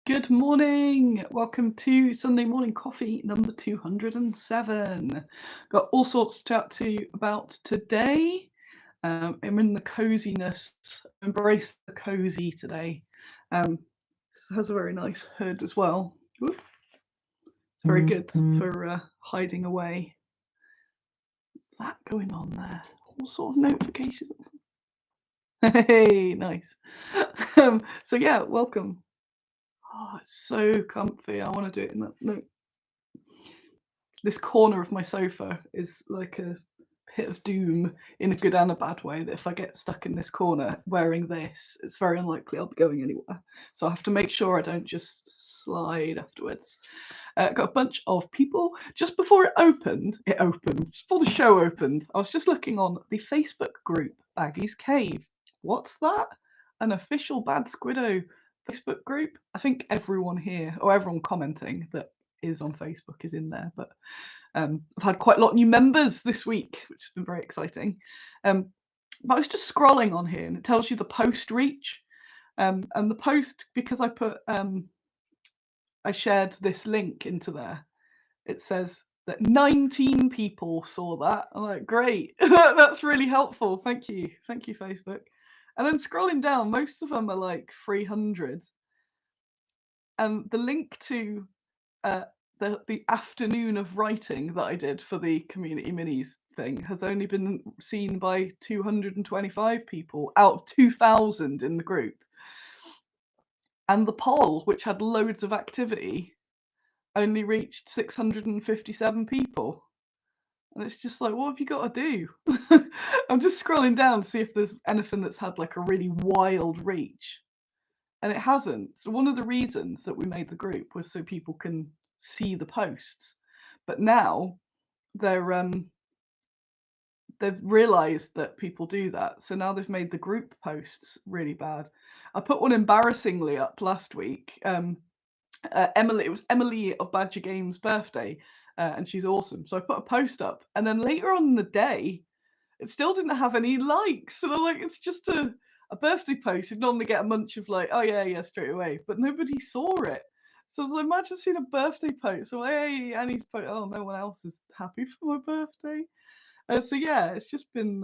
Good morning. Welcome to Sunday morning coffee number 207. Got all sorts to chat to you about today. I'm in the coziness, embrace the cozy today. It has a very nice hood as well. Whoop. It's very good for hiding away. What's that going on there? All sort of notifications. Hey, nice. So yeah, welcome. Oh, it's so comfy. I want to do it in that. No, this corner of my sofa is like a pit of doom in a good and a bad way. That if I get stuck in this corner wearing this, it's very unlikely I'll be going anywhere. So I have to make sure I don't just slide afterwards. Got a bunch of people just before just before the show opened. I was just looking on the Facebook group Baggy's Cave. What's that? An official Bad Squiddo Facebook group? I think everyone here or everyone commenting that is on Facebook is in there, but I've had quite a lot of new members this week, which has been very exciting. But I was just scrolling on here and it tells you the post reach. And the post, because I shared this link into there, it says that 19 people saw that. I'm like, great, that's really helpful. Thank you. Thank you, Facebook. And then scrolling down, most of them are like 300. And the link to uh, the afternoon of writing that I did for the community minis thing has only been seen by 225 people out of 2,000 in the group. And the poll, which had loads of activity, only reached 657 people. And it's just like, what have you got to do? I'm just scrolling down to see if there's anything that's had like a really wild reach. And it hasn't. So one of the reasons that we made the group was so people can see the posts. But now they've realized that people do that. So now they've made the group posts really bad. I put one embarrassingly up last week. Emily, it was Emily of Badger Games' birthday, and she's awesome. So I put a post up, and then later on in the day, it still didn't have any likes. And I'm like, it's just a birthday post. You'd normally get a bunch of like, oh yeah, straight away, but nobody saw it. So I was like, imagine seeing a birthday post. So hey, Annie's post. Oh, no one else is happy for my birthday. So yeah, it's just been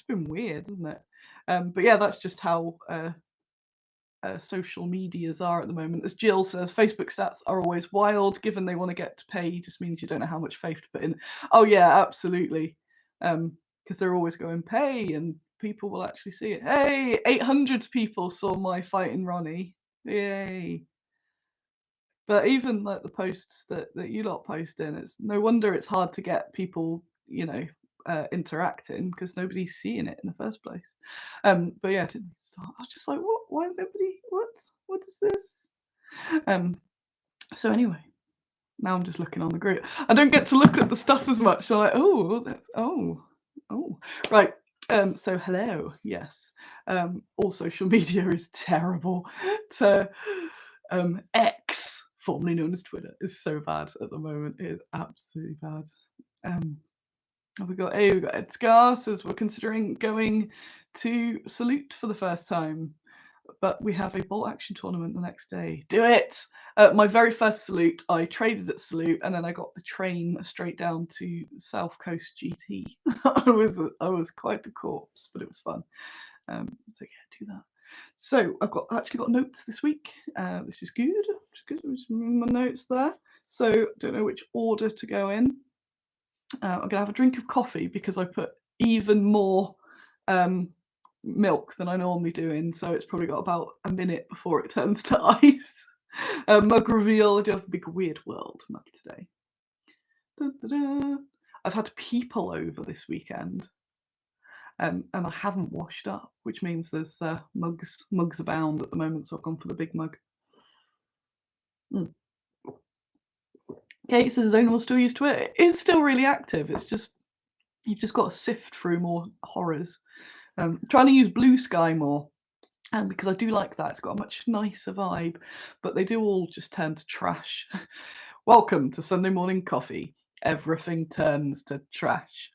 weird, isn't it? But yeah, that's just how social medias are at the moment. As Jill says, Facebook stats are always wild. Given they want to get to pay, just means you don't know how much faith to put in. Oh yeah, absolutely. Because they're always going pay, and people will actually see it. Hey, 800 people saw my fighting Ronnie. Yay! But even like the posts that you lot post in, it's no wonder it's hard to get people, interacting because nobody's seeing it in the first place. But yeah, I was just like, what? Why is nobody? What is this? Um. So anyway, now I'm just looking on the group. I don't get to look at the stuff as much. So I'm like, oh, right. So hello, yes. All social media is terrible. To X, formerly known as Twitter, is so bad at the moment. It is absolutely bad. We've got Edgar says we're considering going to Salute for the first time, but we have a bolt action tournament the next day. Do it! My very first Salute, I traded at Salute, and then I got the train straight down to South Coast GT. I was quite the corpse, but it was fun. So yeah, do that. So I've actually got notes this week, which is good. There's my notes there. So don't know which order to go in. I'm going to have a drink of coffee because I put even more milk than I normally do in, so it's probably got about a minute before it turns to ice. Mug reveal. I do have a big Weird World mug today. Da-da-da. I've had people over this weekend, and I haven't washed up, which means there's mugs abound at the moment, so I've gone for the big mug. Kate says Zonal still use Twitter. It's still really active. It's just you've just got to sift through more horrors. Trying to use Blue Sky more, and because I do like that, it's got a much nicer vibe. But they do all just turn to trash. Welcome to Sunday morning coffee. Everything turns to trash.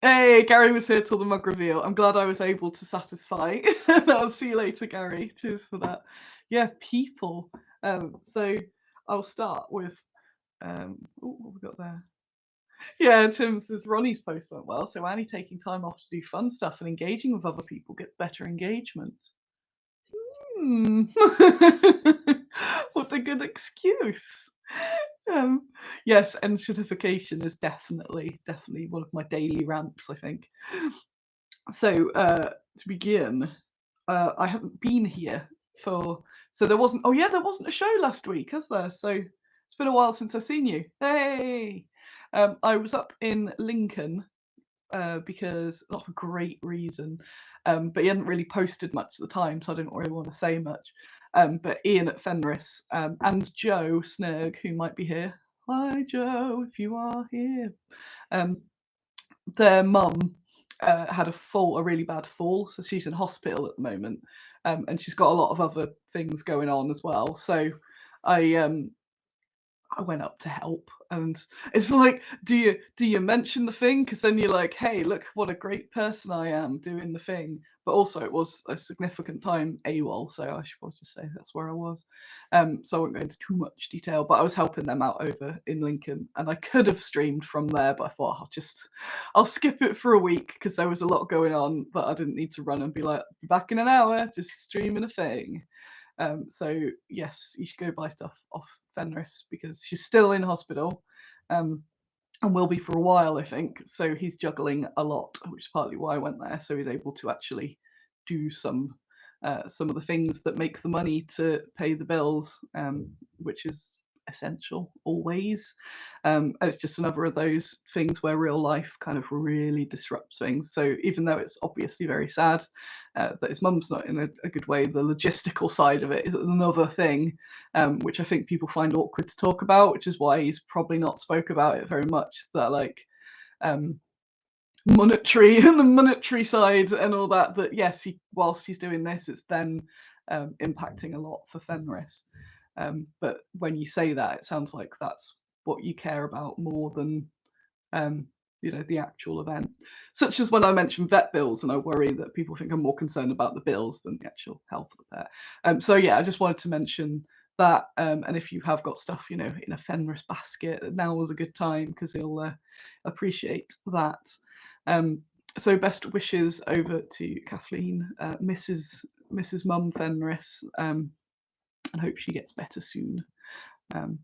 Hey, Gary was here till the mug reveal. I'm glad I was able to satisfy. I'll see you later, Gary. Cheers for that. Yeah, people. So I'll start with what have we got there? Yeah, Tim says Ronnie's post went well. So Annie taking time off to do fun stuff and engaging with other people gets better engagement. Hmm. What a good excuse. Um, yes, and certification is definitely one of my daily rants, I think. So to begin, I haven't been here for so there wasn't there wasn't a show last week, has there? So it's been a while since I've seen you. Hey, I was up in Lincoln because not for great reason, but he hadn't really posted much at the time, so I didn't really want to say much. But Ian at Fenris and Joe Snurg, who might be here. Hi Joe, if you are here. Um, their mum had a really bad fall, so she's in hospital at the moment, and she's got a lot of other things going on as well. So I I went up to help, and it's like, do you mention the thing? Because then you're like, hey, look what a great person I am doing the thing. But also, it was a significant time AWOL, so I should probably just say that's where I was. So I won't go into too much detail, but I was helping them out over in Lincoln, and I could have streamed from there, but I thought I'll skip it for a week because there was a lot going on that I didn't need to run and be like, back in an hour, just streaming a thing. So yes, you should go buy stuff off Fenris because she's still in hospital, and will be for a while, I think. So he's juggling a lot, which is partly why I went there. So he's able to actually do some of the things that make the money to pay the bills, which is essential always. And it's just another of those things where real life kind of really disrupts things. So even though it's obviously very sad that his mum's not in a good way, the logistical side of it is another thing, which I think people find awkward to talk about, which is why he's probably not spoke about it very much. That like um, monetary and the monetary side and all that. That yes, whilst he's doing this, it's then impacting a lot for Fenris. But when you say that, it sounds like that's what you care about more than um, the actual event. Such as when I mention vet bills, and I worry that people think I'm more concerned about the bills than the actual health of the pet. So yeah, I just wanted to mention that. And if you have got stuff, in a Fenris basket, now was a good time because he'll appreciate that. So best wishes over to Kathleen, Mrs. Mum Fenris, and hope she gets better soon. Um,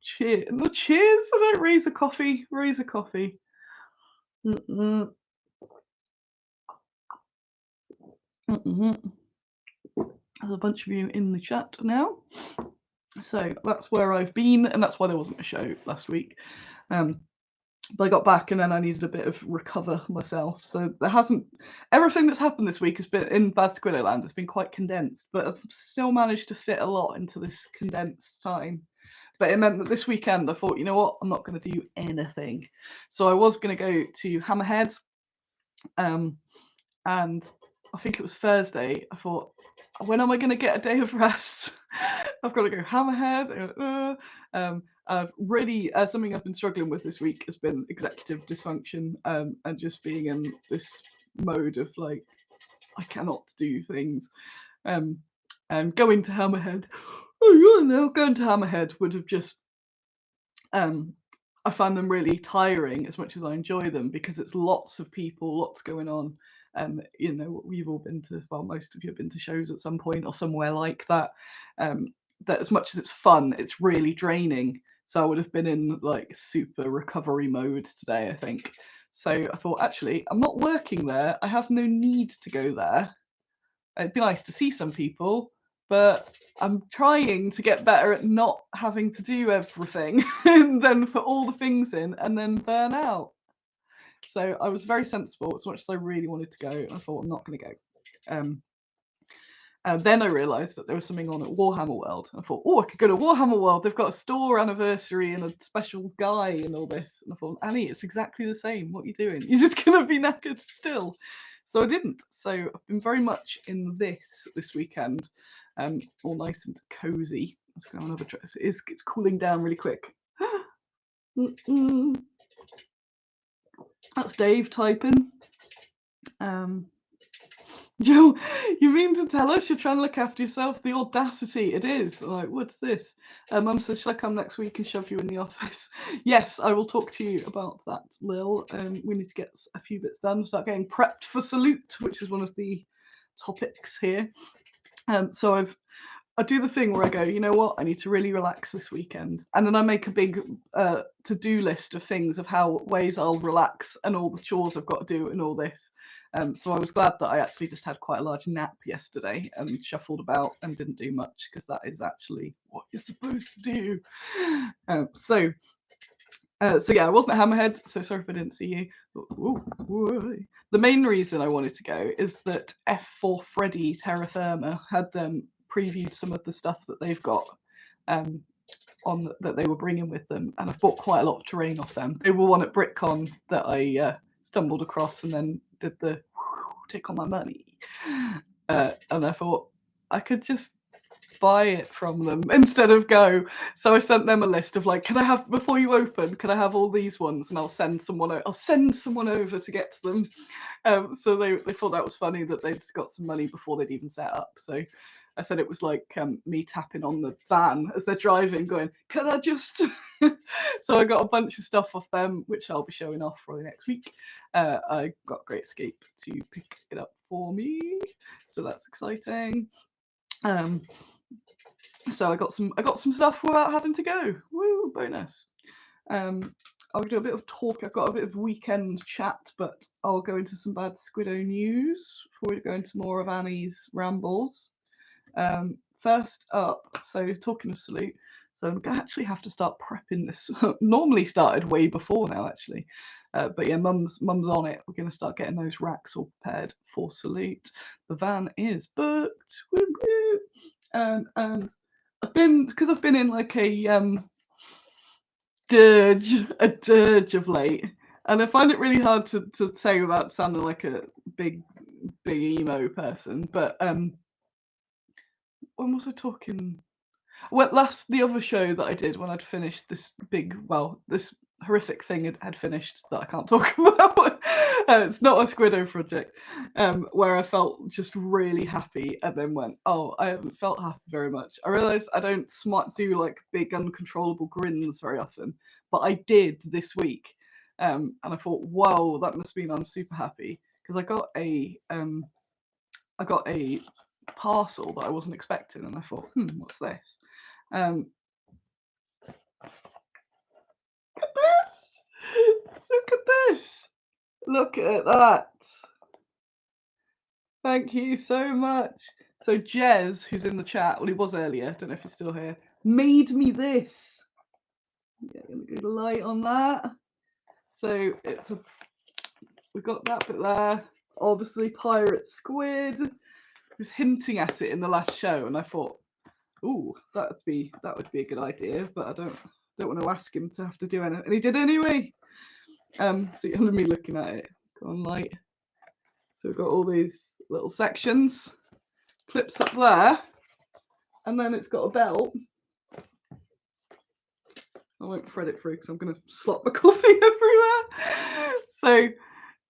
cheers! No, cheers! I don't raise a coffee. Raise a coffee. Mm-mm. Mm-mm. There's a bunch of you in the chat now. So that's where I've been, and that's why there wasn't a show last week. But I got back, and then I needed a bit of recover myself. So there hasn't everything that's happened this week has been in Bad Squiddo Land. It's been quite condensed, but I've still managed to fit a lot into this condensed time. But it meant that this weekend I thought, you know what, I'm not going to do anything. So I was going to go to Hammerhead, and I think it was Thursday. I thought, when am I going to get a day of rest? I've got to go Hammerhead. I've really something I've been struggling with this week has been executive dysfunction, and just being in this mode of like I cannot do things. And going to Hammerhead, going to Hammerhead would have just I find them really tiring as much as I enjoy them because it's lots of people, lots going on. We've all been to, well, most of you have been to shows at some point or somewhere like that. That as much as it's fun, it's really draining. So I would have been in like super recovery mode today, I think. So I thought, actually, I'm not working there. I have no need to go there. It'd be nice to see some people, but I'm trying to get better at not having to do everything and then put all the things in and then burn out. So I was very sensible as much as I really wanted to go. And I thought, I'm not going to go. And then I realised that there was something on at Warhammer World. I thought, I could go to Warhammer World. They've got a store anniversary and a special guy and all this. And I thought, Annie, it's exactly the same. What are you doing? You're just going to be knackered still. So I didn't. So I've been very much in this weekend, all nice and cozy. Let's go on another try. It's cooling down really quick. There's That's Dave typing. Joe, you mean to tell us you're trying to look after yourself? The audacity, it is. Like, what's this? Mum says, shall I come next week and shove you in the office? Yes, I will talk to you about that, Lil. We need to get a few bits done, start getting prepped for Salute, which is one of the topics here. So I do the thing where I go, you know what, I need to really relax this weekend. And then I make a big to-do list of things of ways I'll relax and all the chores I've got to do and all this. So I was glad that I actually just had quite a large nap yesterday and shuffled about and didn't do much, because that is actually what you're supposed to do. So yeah, I wasn't at Hammerhead, so sorry if I didn't see you. Ooh. The main reason I wanted to go is that F4 Freddy Terra Firma had previewed some of the stuff that they've got that they were bringing with them, and I've bought quite a lot of terrain off them. They were one at BrickCon that I stumbled across and then did the take on my money, and I thought I could just buy it from them instead of go. So I sent them a list of like, can I have, before you open, can I have all these ones, and I'll send someone over to get to them. So they thought that was funny that they'd got some money before they'd even set up. So I said it was like me tapping on the van as they're driving, going, can I just... So I got a bunch of stuff off them, which I'll be showing off probably next week. I got Great Escape to pick it up for me, so that's exciting. So I got some stuff without having to go. Woo, bonus. I'll do a bit of talk. I've got a bit of weekend chat, but I'll go into some bad Squiddo news before we go into more of Annie's rambles. First up, so talking of Salute, so I'm gonna actually have to start prepping this. Normally started way before now, actually. But yeah, mum's on it. We're gonna start getting those racks all prepared for Salute. The van is booked. Woo-woo. And I've been in like a dirge of late, and I find it really hard to say without sounding like a big emo person. But when was I talking? Well, the other show that I did when I'd finished this this horrific thing had finished that I can't talk about. It's not a Squiddo project, where I felt just really happy and then went, oh, I haven't felt happy very much. I realised I don't do like big uncontrollable grins very often, but I did this week. And I thought, whoa, that must mean I'm super happy, because I got a parcel that I wasn't expecting, and I thought, what's this? Look at this! Look at this! Look at that! Thank you so much. So Jez, who's in the chat, well, he was earlier, don't know if he's still here, made me this. Yeah, gonna get a light on that. So we've got that bit there. Obviously, Pirate Squid. I was hinting at it in the last show, and I thought, ooh, that would be a good idea, but I don't want to ask him to have to do anything, and he did anyway. So you're me looking at it. Go on, light. So we've got all these little sections, clips up there, and then it's got a belt. I won't thread it through because I'm going to slop my coffee everywhere. So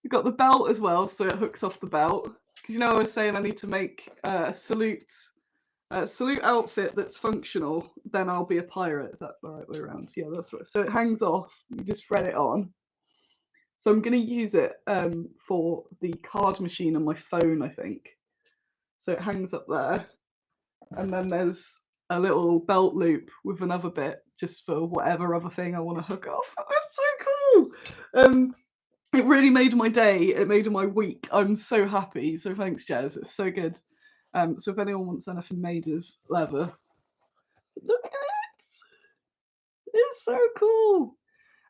you've got the belt as well, so it hooks off the belt. Because you know I was saying I need to make a salute outfit that's functional, then I'll be a pirate. Is that the right way around? Yeah, that's right. So it hangs off, you just thread it on. So I'm going to use it for the card machine on my phone, I think. So it hangs up there, and then there's a little belt loop with another bit just for whatever other thing I want to hook off. That's so cool. It really made my day. It made my week. I'm so happy. So thanks, Jez. It's so good. So if anyone wants anything made of leather, look at it. It's so cool.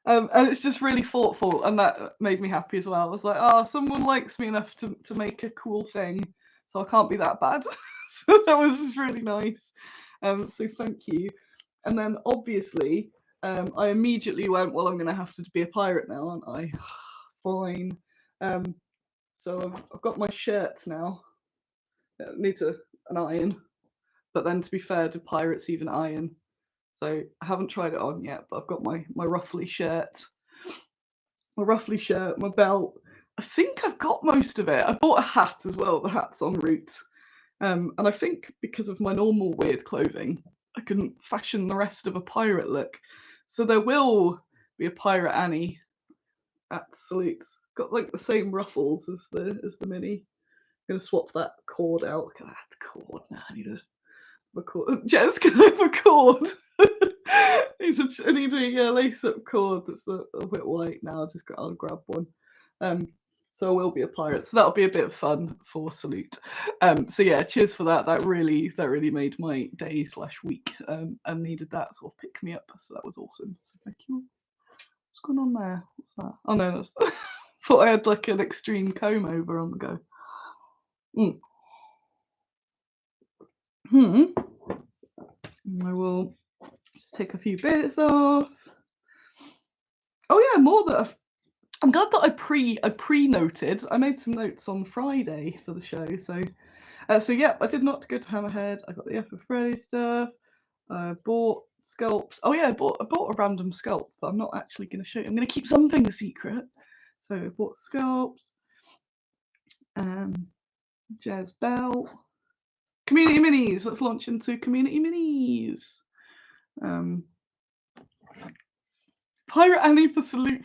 And it's just really thoughtful, and that made me happy as well. I was like, oh, someone likes me enough to make a cool thing, so I can't be that bad. So that was just really nice. So thank you. And then obviously, I immediately went, well, I'm going to have to be a pirate now, aren't I? Fine. So I've got my shirts now. It needs an iron. But then, to be fair, do pirates even iron? So I haven't tried it on yet, but I've got my ruffly shirt. my ruffly shirt, my belt. I think I've got most of it. I bought a hat as well. The hat's en route. And I think because of my normal weird clothing, I couldn't fashion the rest of a pirate look. So there will be a Pirate Annie at Salutes. Got like the same ruffles as the mini. I'm gonna swap that cord out. Look at that cord now. I need a cord. Jess, can I have a cord? I need a lace-up cord that's a bit white now. I'll grab one. So I will be a pirate. So that'll be a bit of fun for Salute. So yeah, cheers for that. That really made my day/week. And needed that sort of pick me up. So that was awesome. So thank you. What's going on there? What's that? Oh no, that's thought I had like an extreme comb over on the go. I will just take a few bits off. Oh yeah, more that I'm glad that I pre-noted. I made some notes on Friday for the show, so yeah, I did not go to Hammerhead. I got the F of Friday stuff. I bought sculpts. Oh yeah, I bought a random sculpt, but I'm not actually going to show you. I'm going to keep something a secret. So I bought sculpts. Jazz Bell. Community Minis. Let's launch into Community Minis. Pirate Annie for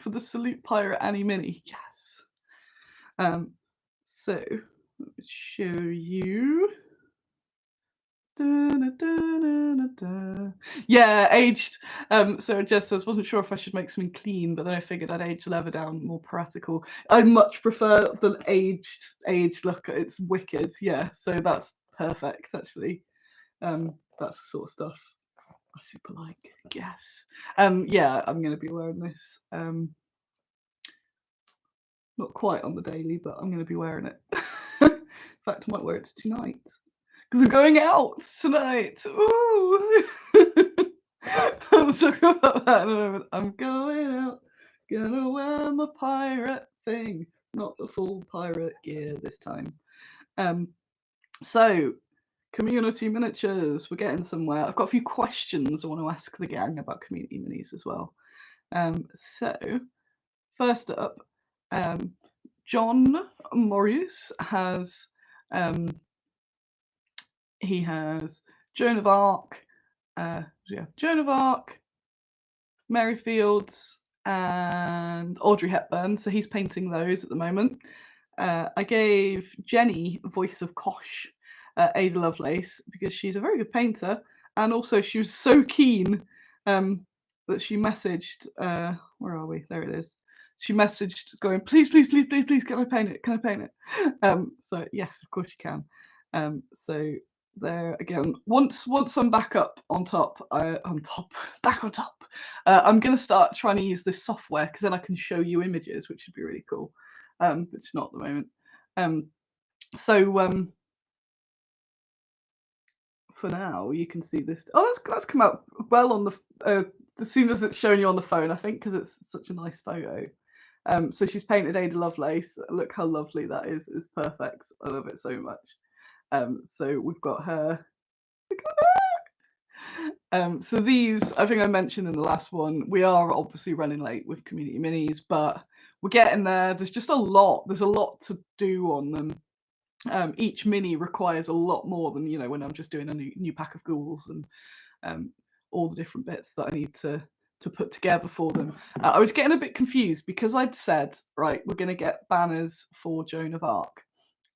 the Salute Pirate Annie Mini. Yes. So let me show you. Yeah, aged. So Jess says, wasn't sure if I should make something clean, but then I figured I'd age leather down, more practical. I much prefer the aged look. It's wicked. Yeah, so that's perfect actually. That's the sort of stuff I super like. Yes. Yeah, I'm gonna be wearing this. Not quite on the daily, but I'm gonna be wearing it. In fact, I might wear it tonight because I'm going out tonight. Ooh. I'll talk about that in a moment. I'm going out, gonna wear my pirate thing, not the full pirate gear this time. So community miniatures, we're getting somewhere. I've got a few questions I want to ask the gang about community minis as well. So first up, John Morris has he has Joan of Arc, Joan of Arc, Mary Fields, and Audrey Hepburn. So he's painting those at the moment. I gave Jenny Voice of Kosh, Ada Lovelace, because she's a very good painter, and also she was so keen that she messaged. Where are we? There it is. She messaged going, please, please, please, please, please, can I paint it? Can I paint it? So yes, of course you can. So there again. Once I'm back up on top, back on top. I'm going to start trying to use this software because then I can show you images, which would be really cool. But it's not at the moment. So for now, you can see this. Oh, that's come out well on the as soon as it's showing you on the phone, I think, because it's such a nice photo. So she's painted Ada Lovelace. Look how lovely that is. It's perfect. I love it so much. So we've got her. Look at that. So these, I think I mentioned in the last one, we are obviously running late with community minis, but we're getting there. There's just a lot. There's a lot to do on them. Each mini requires a lot more than, when I'm just doing a new pack of ghouls and all the different bits that I need to put together for them. I was getting a bit confused because I'd said, right, we're going to get banners for Joan of Arc.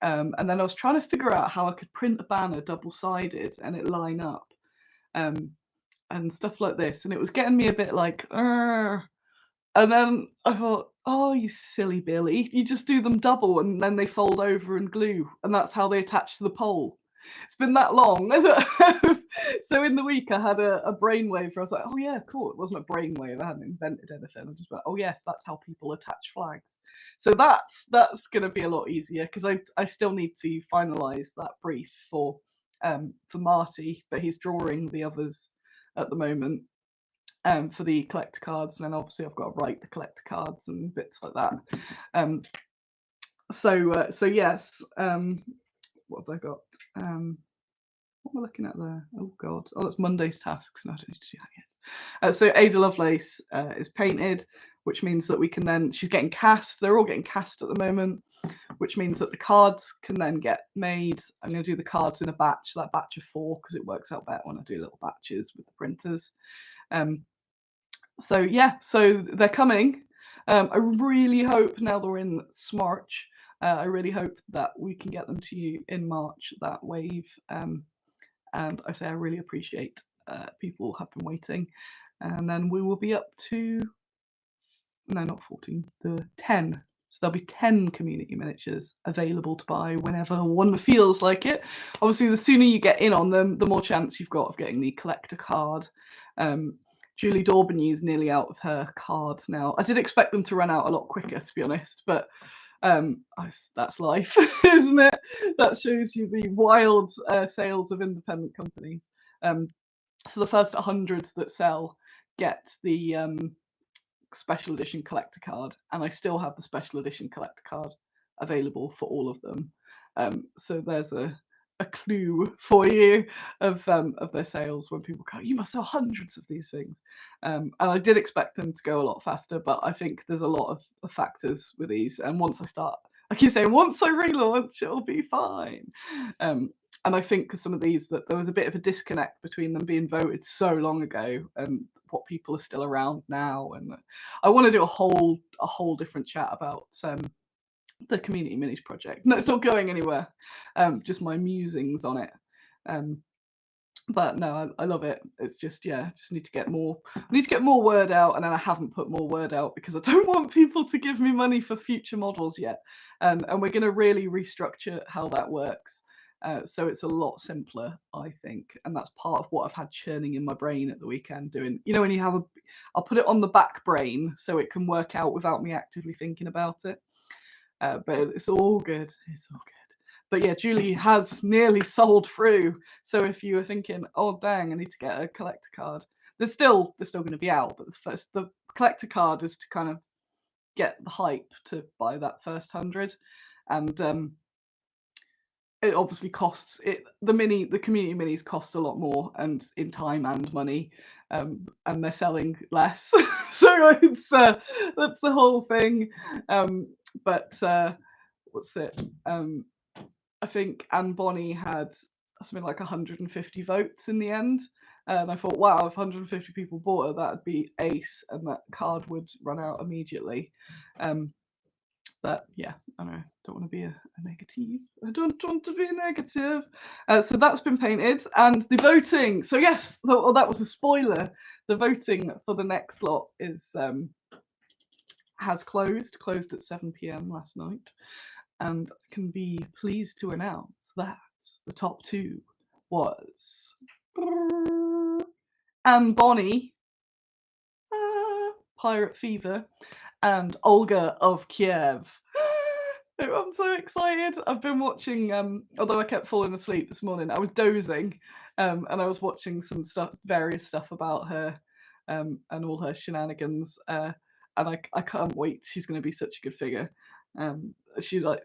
And then I was trying to figure out how I could print a banner double-sided and it line up. And stuff like this. And it was getting me a bit like, and then I thought, oh, you silly Billy, you just do them double and then they fold over and glue, and that's how they attach to the pole. It's been that long. So in the week I had a brainwave where I was like, oh yeah, cool. It wasn't a brainwave. I hadn't invented anything. I just went, oh yes, that's how people attach flags. So that's going to be a lot easier because I still need to finalize that brief for Marty, but he's drawing the others at the moment. For the collector cards, and then obviously I've got to write the collector cards and bits like that. So yes, what have I got? What am I looking at there? Oh god, oh that's Monday's tasks. No, I don't need to do that yet. So Ada Lovelace is painted. which means that we can then, she's getting cast, they're all getting cast at the moment, which means that the cards can then get made. I'm going to do the cards in a batch, that batch of 4, because it works out better when I do little batches with the printers. So yeah, so they're coming. I really hope, now that we're in March, I really hope that we can get them to you in March, that wave. And I say I really appreciate people have been waiting. And then we will be up to, no, not 14, the 10. So there'll be 10 community miniatures available to buy whenever one feels like it. Obviously, the sooner you get in on them, the more chance you've got of getting the collector card. Julie Daubigny's nearly out of her card now. I did expect them to run out a lot quicker, to be honest, but that's life, isn't it? That shows you the wild sales of independent companies. So the first 100 that sell get the special edition collector card, and I still have the special edition collector card available for all of them. So there's a clue for you of their sales when people go, you must sell hundreds of these things. And I did expect them to go a lot faster, but I think there's a lot of factors with these. And once I start, I keep saying, once I relaunch, it'll be fine. And I think because some of these, that there was a bit of a disconnect between them being voted so long ago and what people are still around now. And I want to do a whole different chat about the Community Minis project. No, it's not going anywhere. Just my musings on it. But no, I love it. It's just, yeah, just need to get more. I need to get more word out, and then I haven't put more word out because I don't want people to give me money for future models yet. And we're going to really restructure how that works. So it's a lot simpler, I think, and that's part of what I've had churning in my brain at the weekend. Doing, you know, when you have I'll put it on the back brain so it can work out without me actively thinking about it. But it's all good. It's all good. But yeah, Julie has nearly sold through. So if you were thinking, oh dang, I need to get a collector card, they're still going to be out. But the collector card is to kind of get the hype to buy that first 100, and it obviously costs it. The community minis cost a lot more, and in time and money, and they're selling less. So it's that's the whole thing. But what's it? I think Anne Bonny had something like 150 votes in the end. And I thought, wow, if 150 people bought it, that'd be ace, and that card would run out immediately. But yeah, I don't want to be a negative. I don't want to be negative. So that's been painted, and the voting. So yes, well, that was a spoiler. The voting for the next lot has closed at 7 p.m. last night, and I can be pleased to announce that the top 2 was Anne Bonny, Pirate Fever, and Olga of Kiev. I'm so excited. I've been watching, although I kept falling asleep this morning, I was dozing, and I was watching some various stuff about her, and all her shenanigans, and I can't wait. She's going to be such a good figure. She like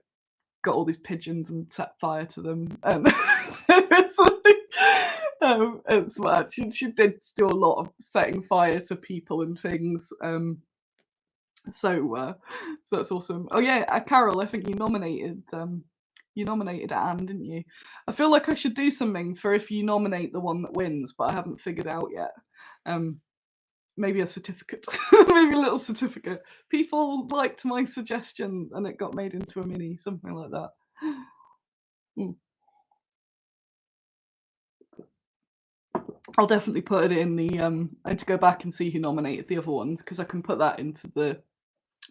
got all these pigeons and set fire to them. It's like, it's mad. She did do a lot of setting fire to people and things. So that's awesome. Oh yeah, Carol, I think you nominated Anne, didn't you? I feel like I should do something for if you nominate the one that wins, but I haven't figured out yet. Maybe a certificate, maybe a little certificate. People liked my suggestion and it got made into a mini, something like that. I'll definitely put it in the I had to go back and see who nominated the other ones, because I can put that into the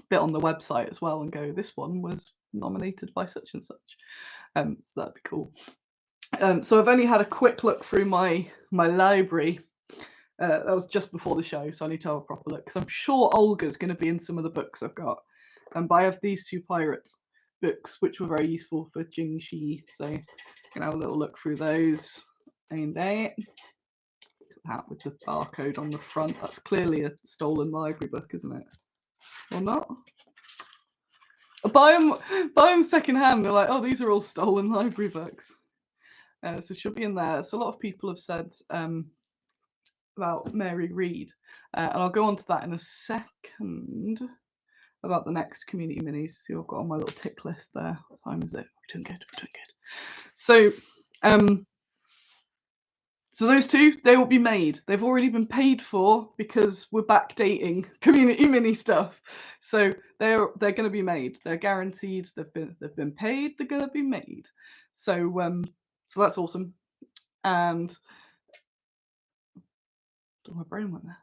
bit on the website as well and go, this one was nominated by such and such. So that'd be cool. So I've only had a quick look through my library. That was just before the show, so I need to have a proper look, because I'm sure Olga's going to be in some of the books I've got. But I have these 2 pirates books, which were very useful for Jingxi, so you can have a little look through those. And that with the barcode on the front, that's clearly a stolen library book, isn't it? Or not? Buy them secondhand. They're like, oh, these are all stolen library books. So she'll be in there. So a lot of people have said about Mary Read, and I'll go on to that in a second about the next community minis. See, I've got on my little tick list there. What time is it? We're doing good. We're doing good. So, so those two, they will be made. They've already been paid for because we're backdating community mini stuff. So they're going to be made. They're guaranteed. They've been paid. They're going to be made. So so that's awesome. And oh, my brain went there.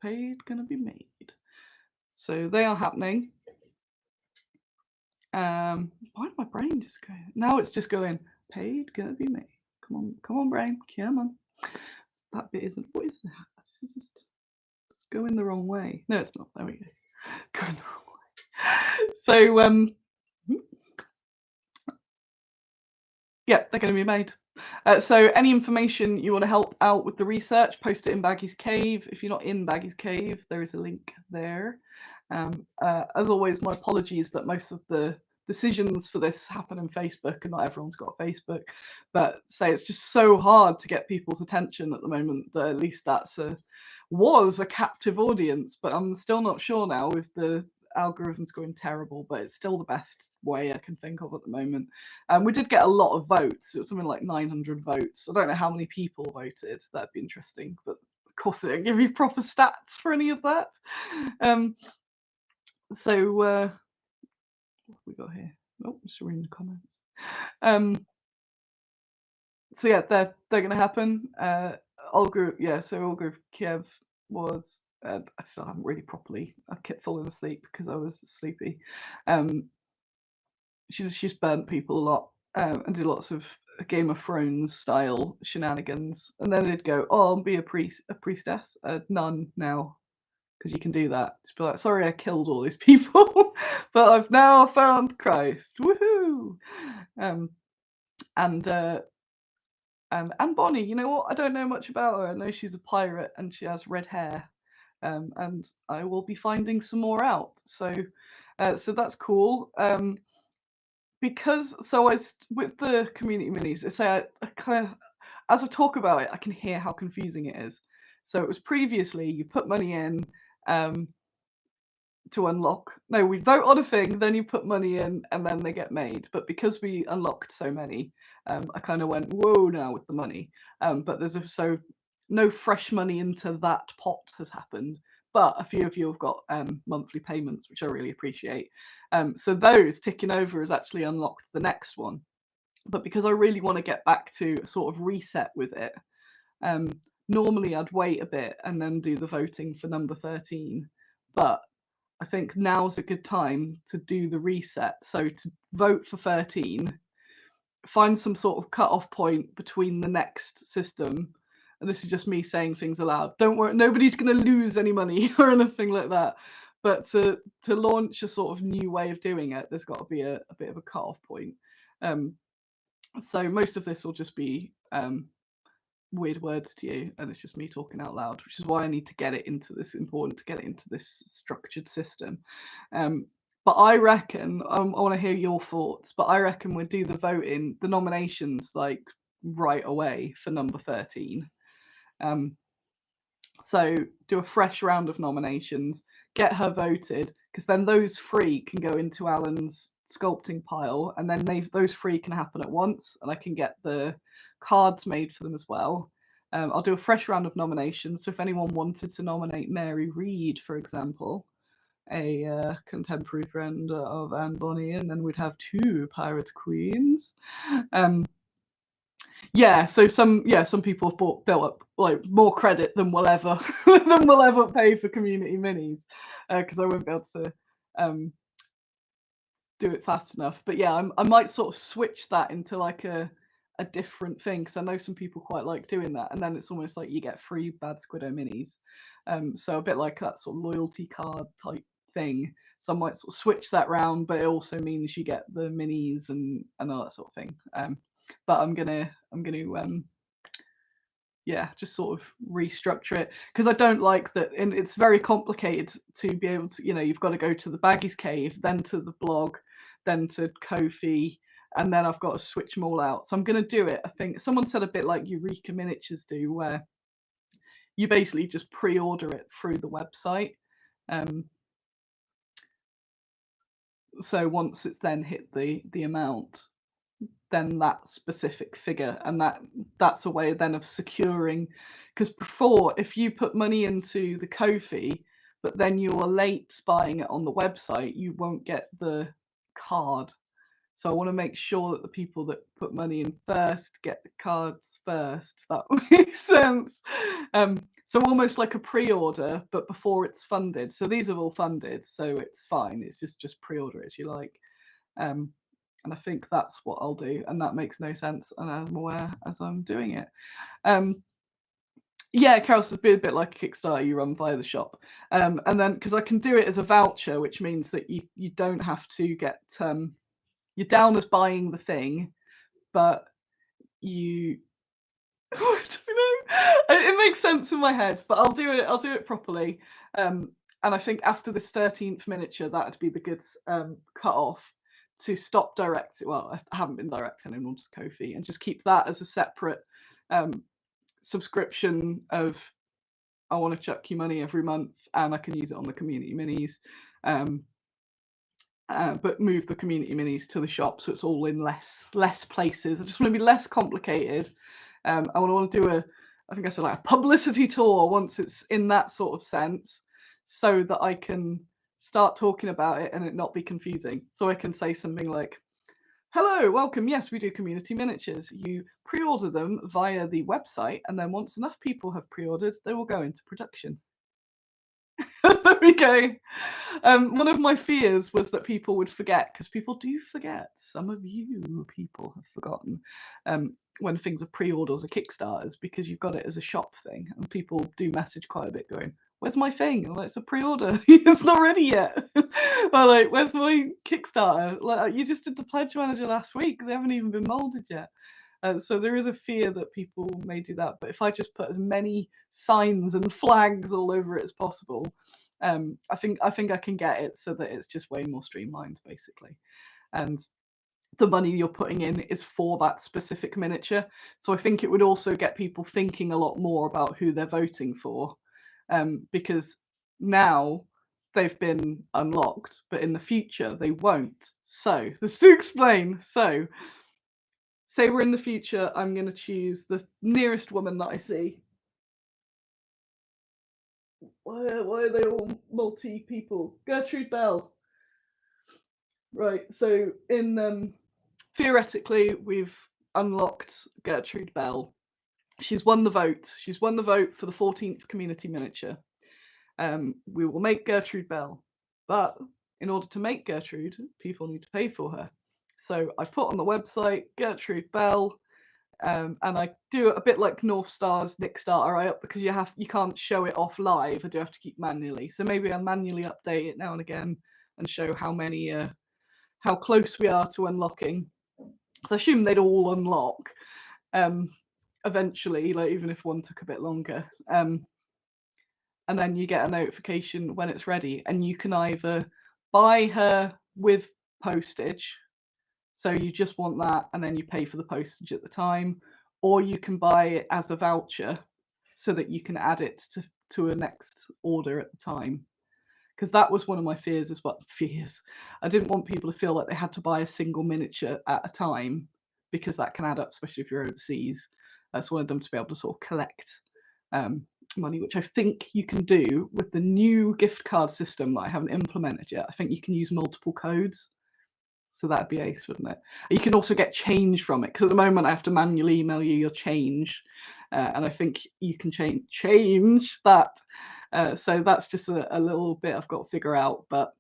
Paid, going to be made. So they are happening. Why did my brain just go? Now it's just going. Paid, going to be made. Come on, brain. Come on. That bit isn't. What is that? This is just going the wrong way. No, it's not. There we go. Going the wrong way. So yeah, they're going to be made. So any information you want to help out with the research, post it in Baggy's Cave. If you're not in Baggy's Cave, there is a link there. As always, my apologies that most of the decisions for this happen in Facebook and not everyone's got Facebook, but say it's just so hard to get people's attention at the moment that at least that's was a captive audience, but I'm still not sure now with the algorithms going terrible, but it's still the best way I can think of at the moment. We did get a lot of votes. It was something like 900 votes. I don't know how many people voted. That'd be interesting, but of course they don't give you proper stats for any of that. So what have we got here? Oh, just reading the comments. So yeah, they're going to happen. Olga, yeah. So Olga Kiev was. I still haven't really properly. I kept falling asleep because I was sleepy. She's burnt people a lot and did lots of Game of Thrones style shenanigans, and then they'd go, "Oh, I'll be a priestess, a nun now." Because you can do that. Just be like, sorry, I killed all these people, but I've now found Christ. Woohoo! And Bonnie, you know what? I don't know much about her. I know she's a pirate and she has red hair. And I will be finding some more out. So that's cool. Because with the community minis, I say I kind of, as I talk about it, I can hear how confusing it is. So it was previously you put money in to unlock. No, we vote on a thing, then you put money in, and then they get made. But because we unlocked so many, I kind of went whoa now with the money. But there's so no fresh money into that pot has happened. But a few of you have got monthly payments, which I really appreciate. So those ticking over has actually unlocked the next one. But because I really want to get back to a sort of reset with it, normally I'd wait a bit and then do the voting for number 13. But I think now's a good time to do the reset. So to vote for 13, find some sort of cut-off point between the next system. And this is just me saying things aloud. Don't worry, nobody's going to lose any money or anything like that. But to launch a sort of new way of doing it, there's got to be a bit of a cut-off point. So most of this will just be weird words to you, and it's just me talking out loud, which is why I need to get it into this. Important to get it into this structured system. But I reckon I want to hear your thoughts. But I reckon we'll do the voting, the nominations, like right away for number 13. So do a fresh round of nominations, get her voted, because then those 3 can go into Alan's sculpting pile, and then those 3 can happen at once, and I can get the cards made for them as well. I'll do a fresh round of nominations. So if anyone wanted to nominate Mary Read, for example, a contemporary friend of Anne Bonny, and then we'd have 2 pirate queens. Yeah, so some people have built up like more credit than we'll ever pay for community minis, because I won't be able to do it fast enough. But yeah, I might sort of switch that into like a different thing, because I know some people quite like doing that, and then it's almost like you get free bad Squiddo minis. So a bit like that sort of loyalty card type thing. So I might sort of switch that round, but it also means you get the minis and all that sort of thing. But I'm gonna yeah, just sort of restructure it, because I don't like that, and it's very complicated to be able to, you've got to go to the Baggy's Cave, then to the blog, then to Ko-fi, and then I've got to switch them all out. So I'm going to do it. I think someone said a bit like Eureka Miniatures do, where you basically just pre-order it through the website. So once it's then hit the amount, then that specific figure, and that's a way then of securing, because before, if you put money into the Ko-fi but then you're late buying it on the website, you won't get the card. So I want to make sure that the people that put money in first get the cards first. That makes sense. So almost like a pre-order, but before it's funded. So these are all funded, so it's fine. It's just pre-order as you like. And I think that's what I'll do, and that makes no sense, and I'm aware as I'm doing it. Yeah, Carol's a bit like a Kickstarter you run via the shop. And then, because I can do it as a voucher, which means that you don't have to get, you're down as buying the thing, but you, I don't know. It makes sense in my head, but I'll do it properly. And I think after this 13th miniature, that'd be the good cut off to stop direct. Well, I haven't been direct anymore, just Ko-fi, and just keep that as a separate subscription of, I want to chuck you money every month and I can use it on the community minis. But move the community minis to the shop so it's all in less places. I just want to be less complicated. I want to do I think I said like a publicity tour once it's in that sort of sense, so that I can start talking about it and it not be confusing. So I can say something like, hello, welcome. Yes, we do community miniatures. You pre-order them via the website, and then once enough people have pre-ordered, they will go into production. There we go. One of my fears was that people would forget, because people do forget. Some of you people have forgotten when things are pre-orders or Kickstarters, because you've got it as a shop thing, and people do message quite a bit going, where's my thing? I'm like, it's a pre-order. It's not ready yet. I'm like, where's my Kickstarter? Like, you just did the pledge manager last week. They haven't even been molded yet. So there is a fear that people may do that. But if I just put as many signs and flags all over it as possible, I think I can get it so that it's just way more streamlined, basically. And the money you're putting in is for that specific miniature. So I think it would also get people thinking a lot more about who they're voting for, because now they've been unlocked, but in the future they won't. So this to explain. So say we're in the future, I'm going to choose the nearest woman that I see. Why are they all multi people? Gertrude Bell. Right, so in theoretically we've unlocked Gertrude Bell. She's won the vote. She's won the vote for the 14th community miniature. We will make Gertrude Bell, but in order to make Gertrude, people need to pay for her. So I put on the website Gertrude Bell, and I do it a bit like North Star's Kickstarter, because you can't show it off live. I do have to keep manually. So maybe I'll manually update it now and again and show how close we are to unlocking. So I assume they'd all unlock eventually, like even if one took a bit longer. And then you get a notification when it's ready, and you can either buy her with postage, so you just want that and then you pay for the postage at the time, or you can buy it as a voucher so that you can add it to a next order at the time. Because that was one of my fears as well. I didn't want people to feel like they had to buy a single miniature at a time, because that can add up, especially if you're overseas. I just wanted them to be able to sort of collect money, which I think you can do with the new gift card system that I haven't implemented yet. I think you can use multiple codes. So that'd be ace, wouldn't it? You can also get change from it, because at the moment I have to manually email you your change, and I think you can change that. So that's just a little bit I've got to figure out, but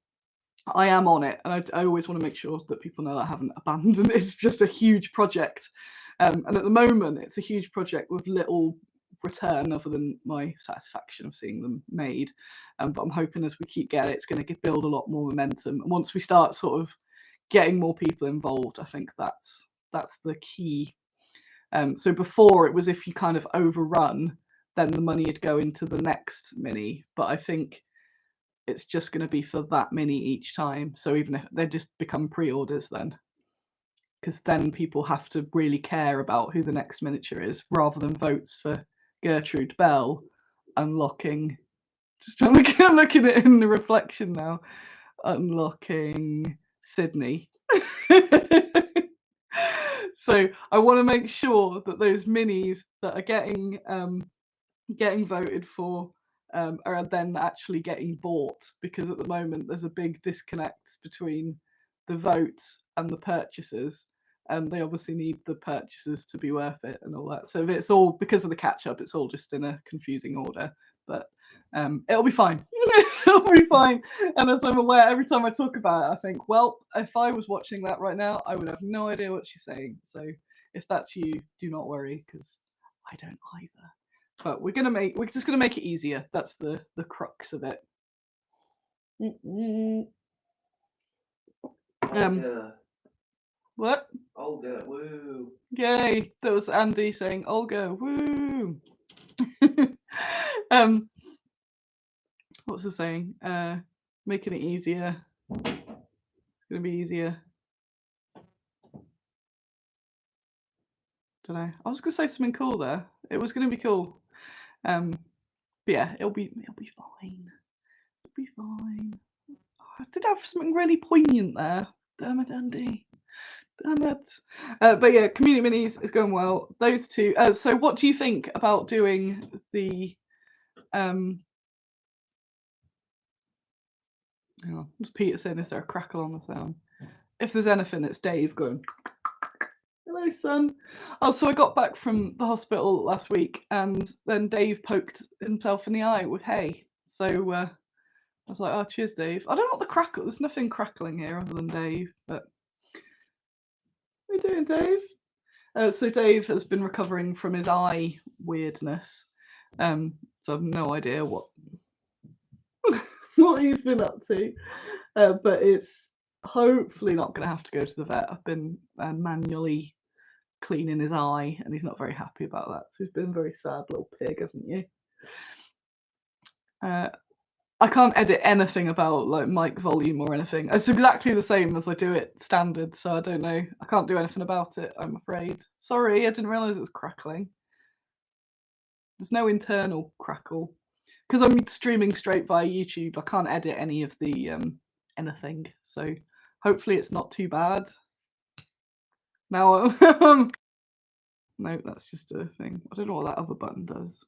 I am on it, and I always want to make sure that people know that I haven't abandoned it. It's just a huge project, and at the moment it's a huge project with little return other than my satisfaction of seeing them made. But I'm hoping as we keep getting it, it's going to build a lot more momentum. And once we start sort of getting more people involved, I think that's the key. So before it was, if you kind of overrun, then the money would go into the next mini. But I think it's just going to be for that mini each time. So even if they just become pre-orders then, because then people have to really care about who the next miniature is, rather than votes for Gertrude Bell. unlocking. Just trying to look at it in the reflection now. Unlocking Sydney. So I want to make sure that those minis that are getting voted for are then actually getting bought, because at the moment there's a big disconnect between the votes and the purchases, and they obviously need the purchases to be worth it and all that. So if it's all because of the catch up, it's all just in a confusing order, but it'll be fine. It'll be fine. And as I'm aware, every time I talk about it, I think, well, if I was watching that right now, I would have no idea what she's saying. So if that's you, do not worry, because I don't either. But we're just gonna make it easier. That's the crux of it. What? Olga, woo! Yay! That was Andy saying Olga, woo! What's the saying? Making it easier. It's gonna be easier. Don't know. I was gonna say something cool there. It was gonna be cool. But yeah, it'll be fine. It'll be fine. Oh, I did have something really poignant there. Damn it, Andy. Damn it. But yeah, community minis is going well. Those two. So what do you think about doing the what's Peter saying? Is there a crackle on the sound? If there's anything, it's Dave going, hello, son. Oh, so I got back from the hospital last week, and then Dave poked himself in the eye with hay. So I was like, oh, cheers, Dave. I don't know what the crackle. There's nothing crackling here other than Dave. But what are you doing, Dave? So Dave has been recovering from his eye weirdness. So I've no idea what he's been up to. But it's hopefully not going to have to go to the vet. I've been manually cleaning his eye, and he's not very happy about that. So he's been a very sad little pig, hasn't you? I can't edit anything about like mic volume or anything. It's exactly the same as I do it standard, so I don't know. I can't do anything about it, I'm afraid. Sorry, I didn't realise it was crackling. There's no internal crackle. Because I'm streaming straight via YouTube, I can't edit any of the anything. So hopefully it's not too bad. Now, no, that's just a thing. I don't know what that other button does.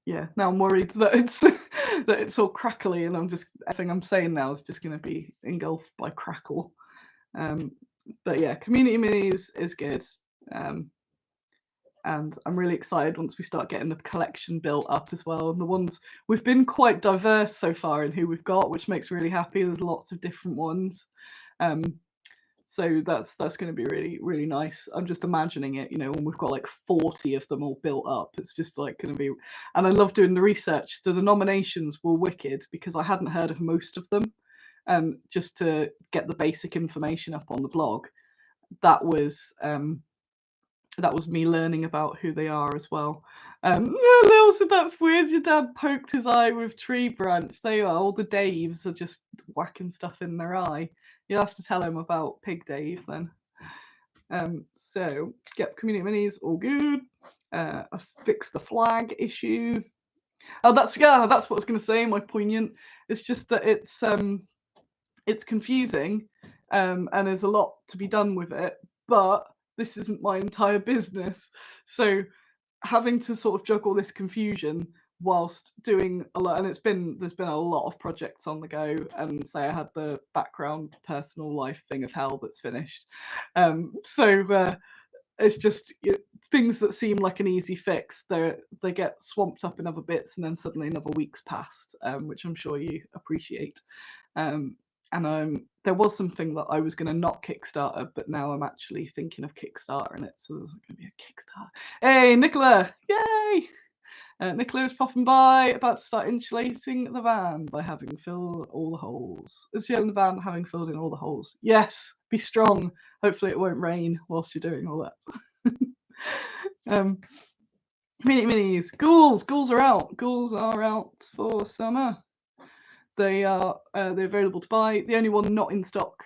Yeah, now I'm worried that it's all crackly, and everything I'm saying now is just going to be engulfed by crackle. But yeah, community minis is good, and I'm really excited once we start getting the collection built up as well. And the ones we've been quite diverse so far in who we've got, which makes me really happy. There's lots of different ones. So that's going to be really, really nice. I'm just imagining it, when we've got like 40 of them all built up. It's just like going to be, and I love doing the research. So the nominations were wicked because I hadn't heard of most of them. Just to get the basic information up on the blog, that was me learning about who they are as well. Lil said that's weird. Your dad poked his eye with tree branch. They are all the Daves are just whacking stuff in their eye. You'll have to tell him about Pig Dave then. So get community minis, all good. I fixed the flag issue. Oh, that's what I was going to say. My poignant. It's just that it's confusing, and there's a lot to be done with it. But this isn't my entire business, so having to sort of juggle this confusion whilst doing a lot, and there's been a lot of projects on the go, and say I had the background personal life thing of hell that's finished, so it's just things that seem like an easy fix, they get swamped up in other bits, and then suddenly another week's passed, which I'm sure you appreciate. And there was something that I was going to not Kickstarter, but now I'm actually thinking of Kickstartering it. So there's going to be a Kickstarter. Hey, Nicola! Yay! Nicola is popping by, about to start insulating the van by having filled all the holes. Is she in the van having filled in all the holes? Yes, be strong. Hopefully it won't rain whilst you're doing all that. Minis. Ghouls are out. Ghouls are out for summer. they're available to buy. The only one not in stock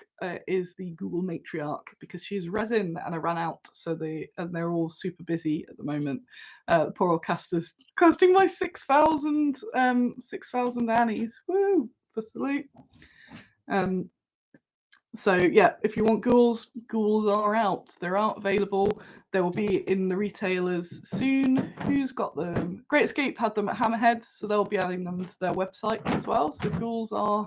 is the Google Matriarch, because she's resin and I ran out. So they're all super busy at the moment. The poor old caster's costing my 6,000 annies. Woo! For salute. So yeah, if you want ghouls are out. They're out, available. They will be in the retailers soon. Who's got them? Great Escape had them at Hammerhead, so they'll be adding them to their website as well. So ghouls are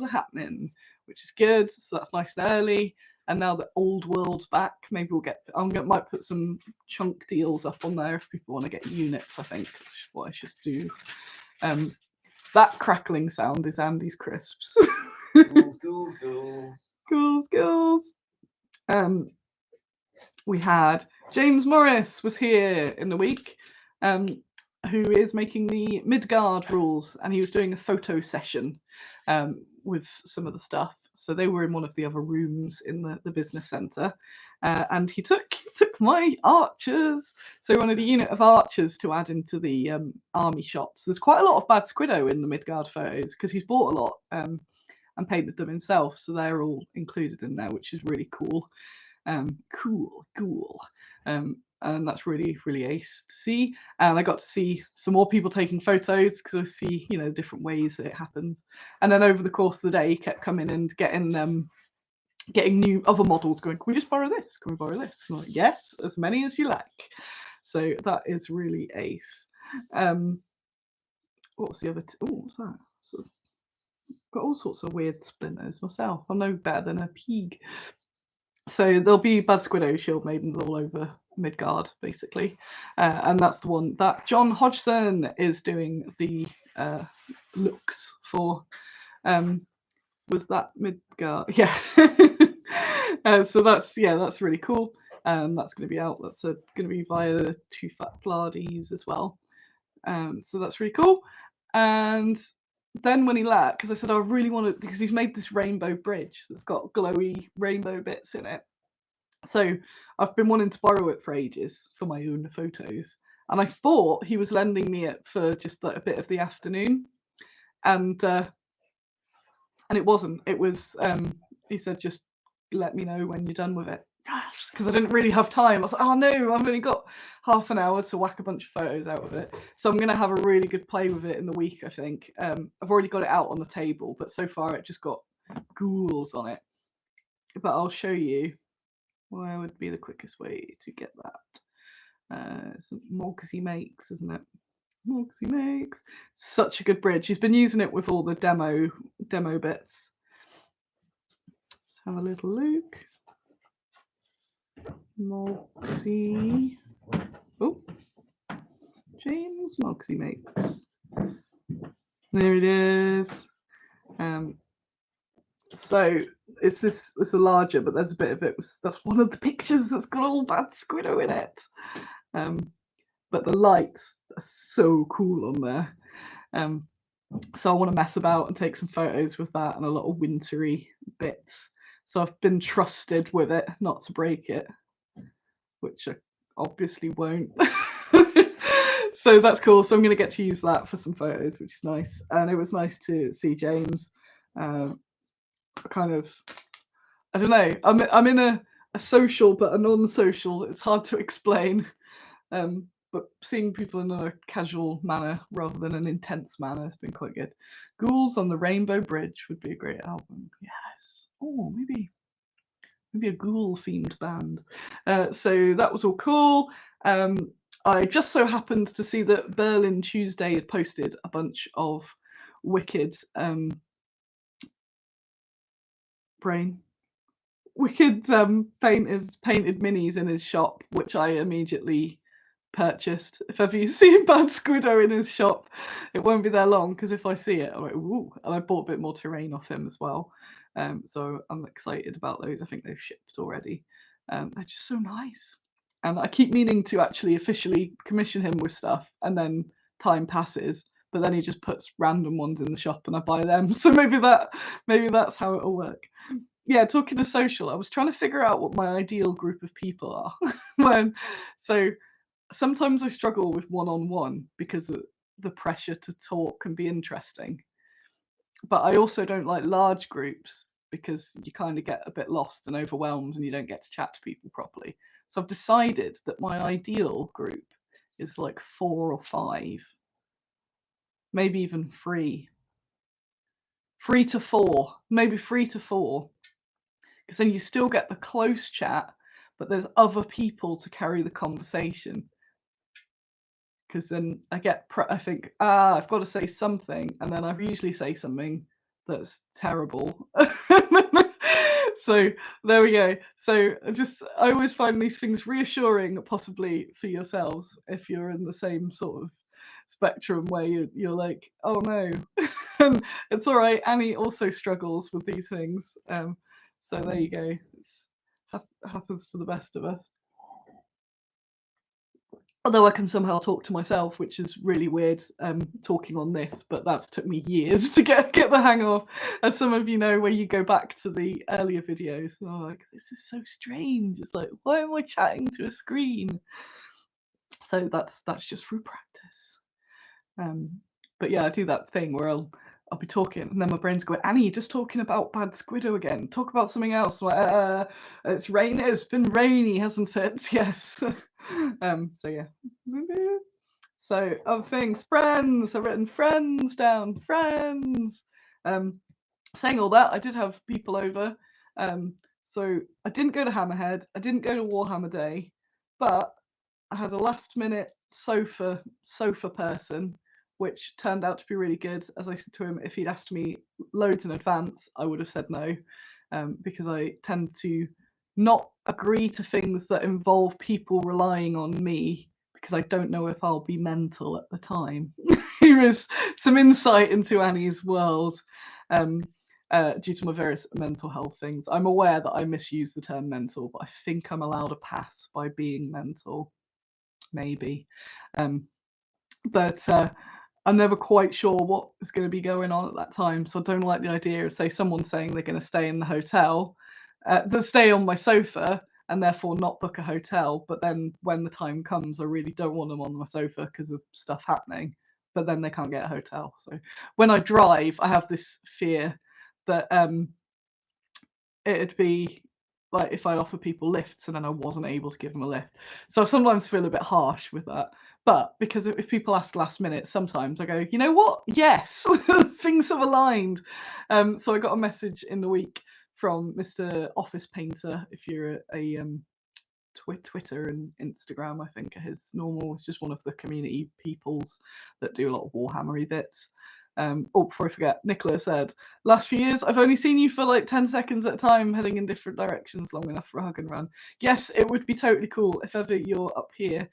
happening, which is good. So that's nice and early. And now the old world's back, maybe we'll get. Might put some chunk deals up on there if people want to get units. I think that's what I should do. That crackling sound is Andy's crisps. Ghouls. We had James Morris was here in the week, who is making the Midgard rules, and he was doing a photo session with some of the stuff. So they were in one of the other rooms in the business centre, and he took my archers. So he wanted a unit of archers to add into the army shots. There's quite a lot of bad Squiddo in the Midgard photos because he's bought a lot and painted them himself, so they're all included in there, which is really cool. Cool. And that's really, really ace to see. And I got to see some more people taking photos because I see, different ways that it happens. And then over the course of the day, he kept coming and getting new other models going, can we just borrow this? Can we borrow this? And I'm like, yes, as many as you like. So that is really ace. What was the other? What's that? Got all sorts of weird splinters myself. I'm no better than a pig. So there'll be Bad Squiddo shield maidens all over Midgard, basically. And that's the one that John Hodgson is doing the looks for. Was that Midgard? Yeah. So that's really cool. That's going to be out. That's going to be via the Too Fat Pilates as well. So that's really cool. And then when he left, because I said I really wanted, because he's made this rainbow bridge that's got glowy rainbow bits in it. So I've been wanting to borrow it for ages for my own photos, and I thought he was lending me it for just like a bit of the afternoon, and it wasn't. It was he said just let me know when you're done with it. Yes, because I didn't really have time. I was like, oh no, I've only got half an hour to whack a bunch of photos out of it. So I'm going to have a really good play with it in the week, I think. I've already got it out on the table, but so far it just got ghouls on it. But I'll show you where would be the quickest way to get that. Some Mogsy makes, isn't it? Mogsy makes. Such a good bridge. He's been using it with all the demo bits. Let's have a little look. Mogsy. Oh, James Mogsy makes. There it is. So it's a larger, but there's a bit of it. That's one of the pictures that's got all Bad Squiddo in it. But the lights are so cool on there. So I want to mess about and take some photos with that and a lot of wintry bits. So I've been trusted with it not to break it, which I obviously won't. So that's cool. So I'm going to get to use that for some photos, which is nice. And it was nice to see James. Kind of, I don't know. I'm in a social but a non-social. It's hard to explain. But seeing people in a casual manner rather than an intense manner has been quite good. Ghouls on the Rainbow Bridge would be a great album. Yes. Oh, maybe a ghoul-themed band. So that was all cool. I just so happened to see that Berlin Tuesday had posted a bunch of wicked painted minis in his shop, which I immediately purchased. If ever you see a Bad Squiddo in his shop, it won't be there long, because if I see it, I'm like, ooh. And I bought a bit more terrain off him as well. So I'm excited about those. I think they've shipped already. They're just so nice. And I keep meaning to actually officially commission him with stuff, and then time passes, but then he just puts random ones in the shop and I buy them. So maybe that's how it'll work. Yeah, talking to social, I was trying to figure out what my ideal group of people are. So sometimes I struggle with one-on-one because of the pressure to talk and be interesting. but I also don't like large groups because you kind of get a bit lost and overwhelmed and you don't get to chat to people properly. So I've decided that my ideal group is like 4 or 5, maybe even 3. 3 to 4, maybe 3 to 4, because then you still get the close chat, but there's other people to carry the conversation. Because then I think, I've got to say something, and then I usually say something that's terrible. So there we go. So I always find these things reassuring, possibly for yourselves, if you're in the same sort of spectrum where you're like, oh no, and it's all right. Annie also struggles with these things. So there you go. It happens to the best of us. Although I can somehow talk to myself, which is really weird, talking on this, but that's took me years to get the hang of. As some of you know, where you go back to the earlier videos, and I'm like, this is so strange. It's like, why am I chatting to a screen? So that's just through practice. But yeah, I do that thing where I'll be talking, and then my brain's going, Annie, you're just talking about bad Squiddo again. Talk about something else. Like, it's rain. It's been rainy, hasn't it? Yes. So yeah. So other things, friends. I've written friends down. Friends. Saying all that, I did have people over. So I didn't go to Hammerhead. I didn't go to Warhammer Day, but I had a last minute sofa person, which turned out to be really good. As I said to him, if he'd asked me loads in advance, I would have said no, because I tend to not agree to things that involve people relying on me, because I don't know if I'll be mental at the time. Here is some insight into Annie's world. Due to my various mental health things. I'm aware that I misuse the term mental, but I think I'm allowed a pass by being mental. Maybe. But I'm never quite sure what is going to be going on at that time. So I don't like the idea of, say, someone saying they're going to stay in the hotel, they'll stay on my sofa and therefore not book a hotel. But then when the time comes, I really don't want them on my sofa because of stuff happening. But then they can't get a hotel. So when I drive, I have this fear that it'd be like if I offer people lifts and then I wasn't able to give them a lift. So I sometimes feel a bit harsh with that. But because if people ask last minute, sometimes I go, you know what? Yes, things have aligned. So I got a message in the week from Mr. Office Painter. If you're a Twitter and Instagram, I think are his normal. It's just one of the community peoples that do a lot of Warhammery bits. Before I forget, Nicola said, last few years, I've only seen you for like 10 seconds at a time, heading in different directions long enough for a hug and run. Yes, it would be totally cool. If ever you're up here,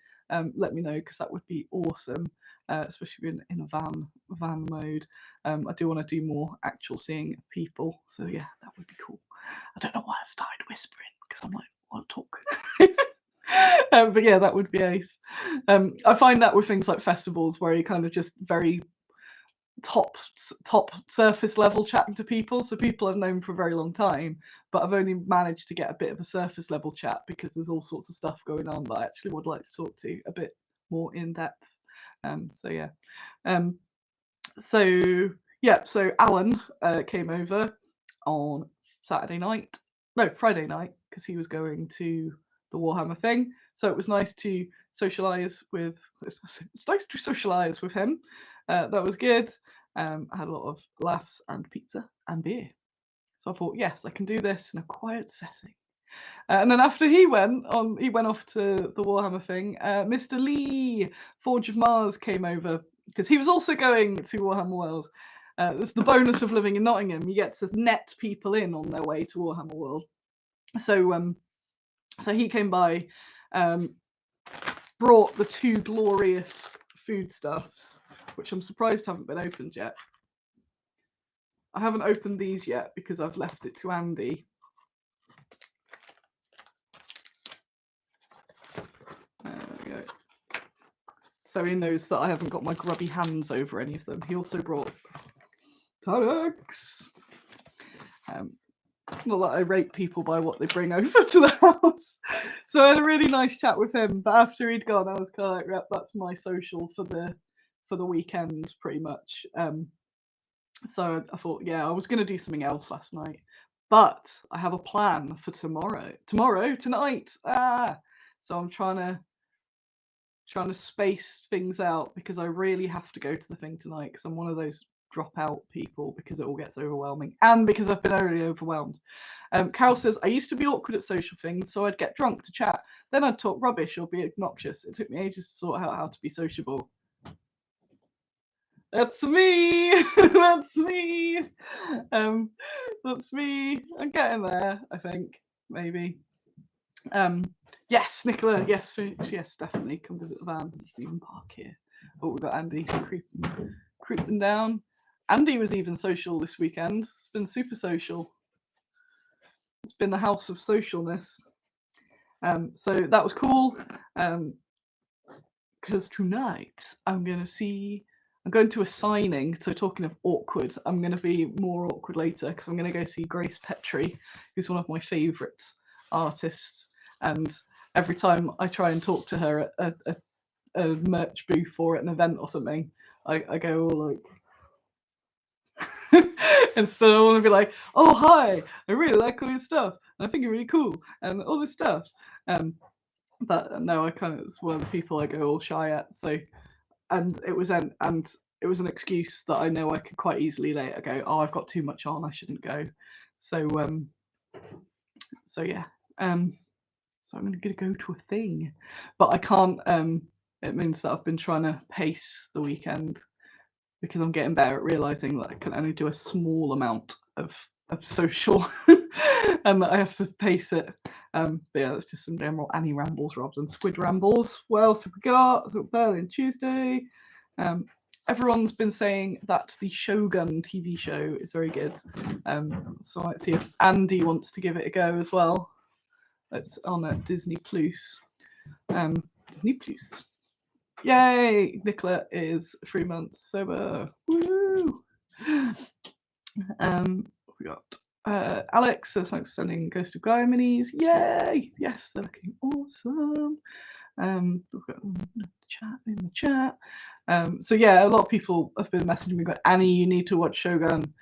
let me know, because that would be awesome, especially in a van mode. I do want to do more actual seeing of people. So yeah, that would be cool. I don't know why I've started whispering, because I'm like, I want to talk. But yeah, that would be ace. I find that with things like festivals where you kind of just very top surface level chatting to people, so people I've known for a very long time, but I've only managed to get a bit of a surface level chat because there's all sorts of stuff going on that I actually would like to talk to a bit more in depth. So yeah. So Alan came over on Friday night, because he was going to the Warhammer thing. So it was nice to socialise with. It's nice to socialise with him. That was good. I had a lot of laughs and pizza and beer. So I thought, yes, I can do this in a quiet setting. And then after he went off to the Warhammer thing. Mr. Lee, Forge of Mars, came over because he was also going to Warhammer World. It's the bonus of living in Nottingham. You get to net people in on their way to Warhammer World. So he came by, brought the 2 glorious foodstuffs, which I'm surprised haven't been opened yet. I haven't opened these yet because I've left it to Andy. There we go. So he knows that I haven't got my grubby hands over any of them. He also brought tonics. Not that I rate people by what they bring over to the house. So I had a really nice chat with him. But after he'd gone, I was kind of like, that's my social for the weekend, pretty much. So I thought, yeah, I was going to do something else last night, but I have a plan for tonight. So I'm trying to space things out because I really have to go to the thing tonight because I'm one of those dropout people because it all gets overwhelming and because I've been already overwhelmed. Carol says, I used to be awkward at social things, so I'd get drunk to chat. Then I'd talk rubbish or be obnoxious. It took me ages to sort out how to be sociable. That's me. That's me. That's me. I'm getting there, I think. Maybe. Yes, Nicola. Yes, definitely. Come visit the van. You can even park here. Oh, we've got Andy creeping down. Andy was even social this weekend. It's been super social. It's been the house of socialness. So that was cool. Because tonight I'm going to a signing. So talking of awkward, I'm going to be more awkward later because I'm going to go see Grace Petrie, who's one of my favourite artists. And every time I try and talk to her at a merch booth or at an event or something, I go all like, instead I want to be like, oh hi, I really like all your stuff, and I think you're really cool, and all this stuff. But no, it's one of the people I go all shy at. So, and it was an excuse that I know I could quite easily later go, oh, I've got too much on, I shouldn't go. So yeah. So I'm going to go to a thing, but I can't. It means that I've been trying to pace the weekend because I'm getting better at realizing that I can only do a small amount of social, and that I have to pace it. But yeah, that's just some general Annie rambles rather than Squid rambles. What else have we got? Berlin Tuesday. Everyone's been saying that the Shogun TV show is very good. So I might see if Andy wants to give it a go as well. It's on Disney Plus. Disney Plus. Yay! Nicola is 3 months sober. Woo! We got Alex says thanks for sending Ghost of Gaia minis. Yay! Yes, they're looking awesome. We've got in the chat. So yeah, a lot of people have been messaging me going, Annie, you need to watch Shogun.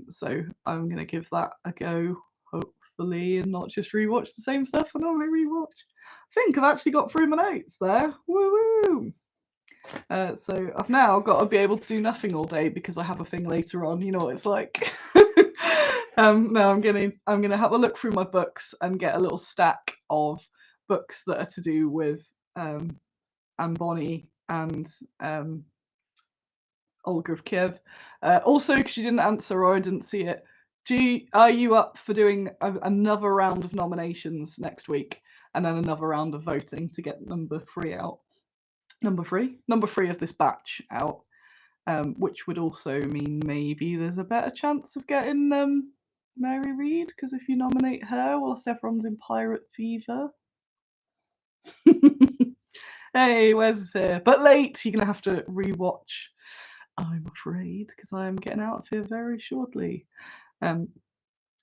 So I'm gonna give that a go, hopefully, and not just rewatch the same stuff I normally rewatch. I think I've actually got through my notes there. Woo! So I've now got to be able to do nothing all day because I have a thing later on. You know what it's like. Now I'm gonna have a look through my books and get a little stack of books that are to do with Anne Bonny and Olga of Kiev. Also, because you didn't answer or I didn't see it, are you up for doing another round of nominations next week and then another round of voting to get number 3 out? Number three of this batch out, which would also mean maybe there's a better chance of getting Mary Read, because if you nominate her whilst everyone's in pirate fever. Hey, Wes here, but late. You're gonna have to rewatch, I'm afraid, because I'm getting out of here very shortly.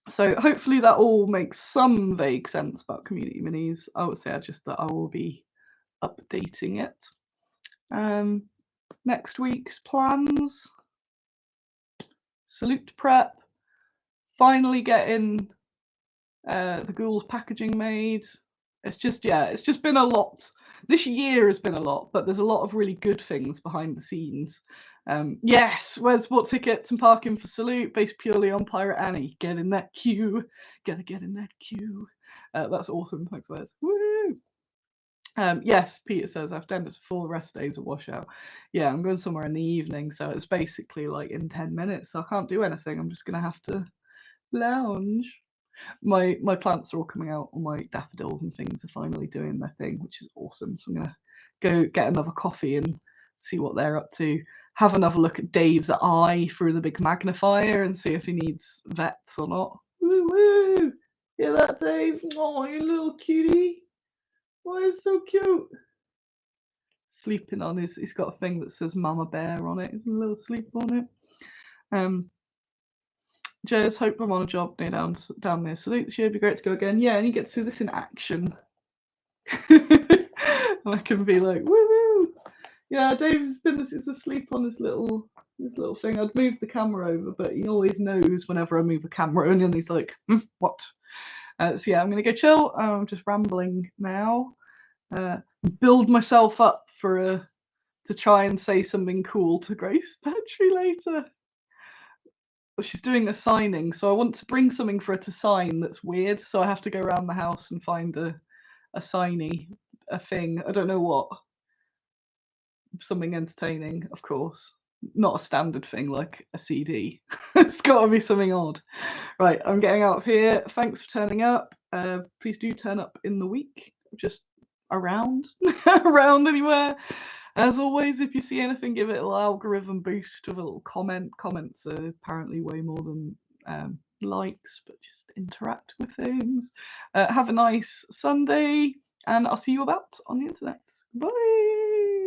So hopefully that all makes some vague sense about community minis. I would say just that I will be updating it. Next week's plans: salute prep, finally getting the ghouls packaging made. It's just been a lot. This year has been a lot, but there's a lot of really good things behind the scenes. Yes, where's what tickets and parking for Salute based purely on Pirate Annie. Get in that queue. Gotta get in that queue. That's awesome. Thanks, Wes. Woo! Yes, Peter says I've done this full rest days of washout. Yeah, I'm going somewhere in the evening, so it's basically like in 10 minutes. So I can't do anything. I'm just gonna have to lounge. My plants are all coming out, all my daffodils and things are finally doing their thing, which is awesome. So I'm gonna go get another coffee and see what they're up to. Have another look at Dave's eye through the big magnifier and see if he needs vets or not. Woo woo! Hear that, Dave? Oh, you little cutie. Oh, it's so cute. Sleeping on he's got a thing that says Mama Bear on it. He's a little sleep on it. Jez, hope I'm on a job near down near Salute this year. It'd be great to go again. Yeah, and you get to see this in action. And I can be like, woo woo. Yeah, Dave's been asleep on this little thing. I'd moved the camera over, but he always knows whenever I move the camera, and then he's like, "What?" So yeah, I'm gonna go chill. I'm just rambling now. Build myself up for to try and say something cool to Grace Petrie later. Well, she's doing a signing, so I want to bring something for her to sign that's weird. So I have to go around the house and find a signee, a thing. I don't know what. Something entertaining, of course. Not a standard thing like a CD. It's got to be something odd. Right, I'm getting out of here. Thanks for turning up. Please do turn up in the week, just around, around anywhere. As always, if you see anything, give it a little algorithm boost with a little comment. Comments are apparently way more than likes, but just interact with things. Have a nice Sunday, and I'll see you about on the internet. Bye.